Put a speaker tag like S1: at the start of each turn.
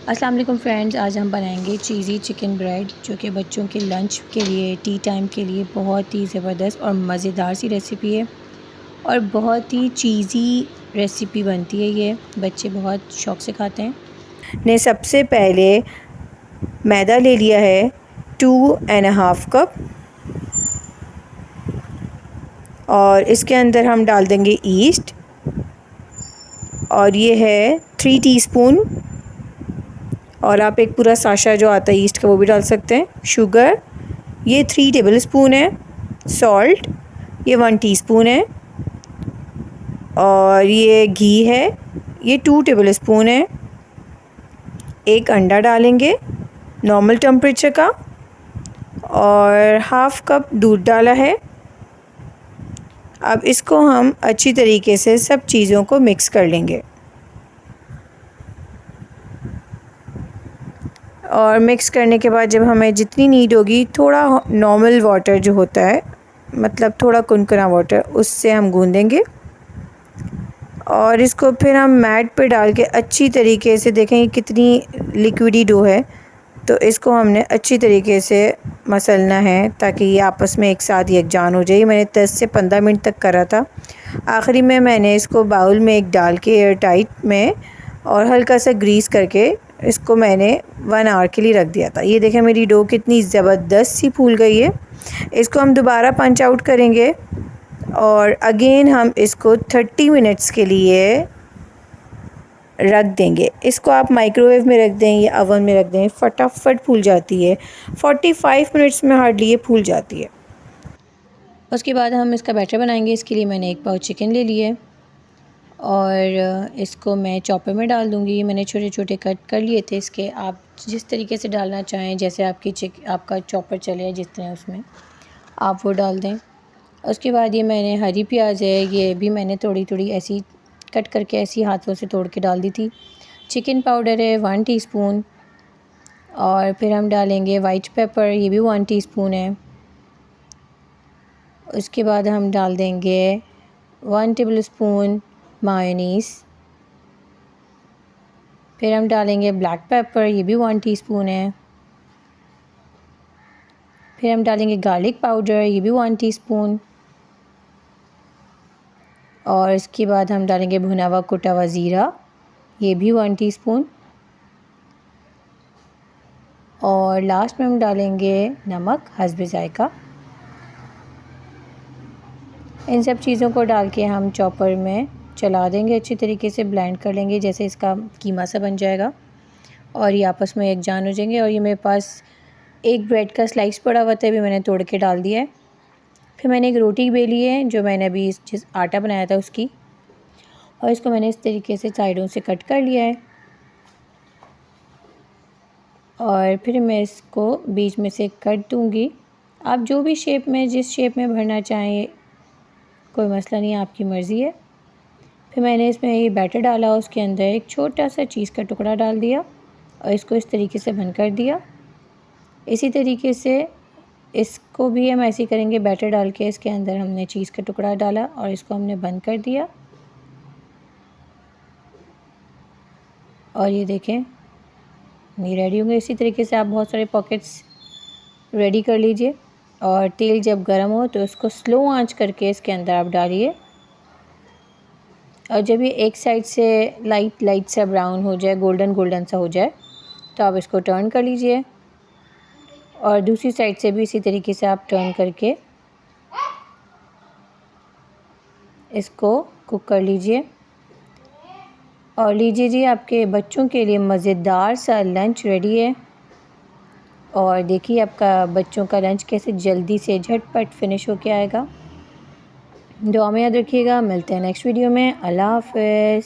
S1: अस्सलाम वालेकुम फ्रेंड्स, आज हम बनाएंगे चीज़ी चिकन ब्रेड जो कि बच्चों के लंच के लिए, टी टाइम के लिए बहुत ही ज़बरदस्त और मज़ेदार सी रेसिपी है और बहुत ही चीज़ी रेसिपी बनती है। ये बच्चे बहुत शौक़ से खाते हैं।
S2: ने सबसे पहले मैदा ले लिया है 2.5 कप और इसके अंदर हम डाल देंगे ईस्ट और ये है 3 टीस्पून और आप एक पूरा साशा जो आता है ईस्ट का वो भी डाल सकते हैं। शुगर ये 3 टेबल स्पून है। सॉल्ट ये 1 टीस्पून है और ये घी है ये 2 टेबल स्पून है। एक अंडा डालेंगे नॉर्मल टेम्परेचर का और हाफ़ कप दूध डाला है। अब इसको हम अच्छी तरीके से सब चीज़ों को मिक्स कर लेंगे और मिक्स करने के बाद जब हमें जितनी नीड होगी थोड़ा नॉर्मल वाटर जो होता है, मतलब थोड़ा कुनकुना वाटर, उससे हम गूँधेंगे और इसको फिर हम मैट पे डाल के अच्छी तरीके से देखेंगे कितनी लिक्विडी डो है, तो इसको हमने अच्छी तरीके से मसलना है ताकि ये आपस में एक साथ यकजान हो जाए। मैंने 10 से 15 मिनट तक करा था। आखिरी में मैंने इसको बाउल में एक डाल के एयर टाइट में और हल्का सा ग्रीस करके इसको मैंने 1 आवर के लिए रख दिया था। ये देखें मेरी डो कितनी ज़बरदस्त सी फूल गई है। इसको हम दोबारा पंच आउट करेंगे और अगेन हम इसको 30 मिनट्स के लिए रख देंगे। इसको आप माइक्रोवेव में रख दें या ओवन में रख दें, फटाफट फूल जाती है। 45 मिनट्स में हार्डली ये फूल जाती है।
S1: उसके बाद हम इसका बैटर बनाएंगे। इसके लिए मैंने 1 पाव चिकन ले लिया है और इसको मैं चॉपर में डाल दूँगी। मैंने छोटे छोटे कट कर लिए थे इसके। आप जिस तरीके से डालना चाहें, जैसे आपका चॉपर चले जिस तरह उसमें आप वो डाल दें। उसके बाद ये मैंने हरी प्याज है, ये भी मैंने थोड़ी थोड़ी ऐसी कट करके ऐसी हाथों से तोड़ के डाल दी थी। चिकन पाउडर है 1 टीस्पून और फिर हम डालेंगे वाइट पेपर, ये भी 1 टीस्पून है। उसके बाद हम डाल देंगे 1 टेबल स्पून मायोनीज़। फिर हम डालेंगे ब्लैक पेपर, ये भी 1 टीस्पून है। फिर हम डालेंगे गार्लिक पाउडर, ये भी 1 टीस्पून। और इसके बाद हम डालेंगे भुना हुआ कुटा हुआ ज़ीरा, ये भी 1 टीस्पून। और लास्ट में हम डालेंगे नमक हस्ब ज़ायक़ा। इन सब चीज़ों को डाल के हम चॉपर में चला देंगे, अच्छी तरीके से ब्लेंड कर लेंगे, जैसे इसका कीमा सा बन जाएगा और ये आपस में एकजान हो जाएंगे। और ये मेरे पास एक ब्रेड का स्लाइस पड़ा हुआ था, अभी मैंने तोड़ के डाल दिया है। फिर मैंने एक रोटी बेली है जो मैंने अभी जिस आटा बनाया था उसकी, और इसको मैंने इस तरीके से साइडों से कट कर लिया है और फिर मैं इसको बीच में से कट दूँगी। आप जो भी शेप में, जिस शेप में भरना चाहें, कोई मसला नहीं, आपकी मर्ज़ी है। फिर मैंने इसमें ये बैटर डाला, उसके अंदर एक छोटा सा चीज़ का टुकड़ा डाल दिया और इसको इस तरीके से बंद कर दिया। इसी तरीके से इसको भी हम ऐसे ही करेंगे, बैटर डाल के इसके अंदर हमने चीज़ का टुकड़ा डाला और इसको हमने बंद कर दिया। और ये देखें ये रेडी होंगे। इसी तरीके से आप बहुत सारे पॉकेट्स रेडी कर लीजिए और तेल जब गर्म हो तो इसको स्लो आंच करके इसके अंदर आप डालिए और जब ये एक साइड से लाइट सा ब्राउन हो जाए, गोल्डन सा हो जाए, तो आप इसको टर्न कर लीजिए और दूसरी साइड से भी इसी तरीके से आप टर्न करके इसको कुक कर लीजिए। और लीजिए जी, आपके बच्चों के लिए मज़ेदार सा लंच रेडी है। और देखिए आपका बच्चों का लंच कैसे जल्दी से झटपट फिनिश होके आएगा। दुआ में याद रखिएगा। मिलते हैं नेक्स्ट वीडियो में। अल्लाह हाफ़िज़।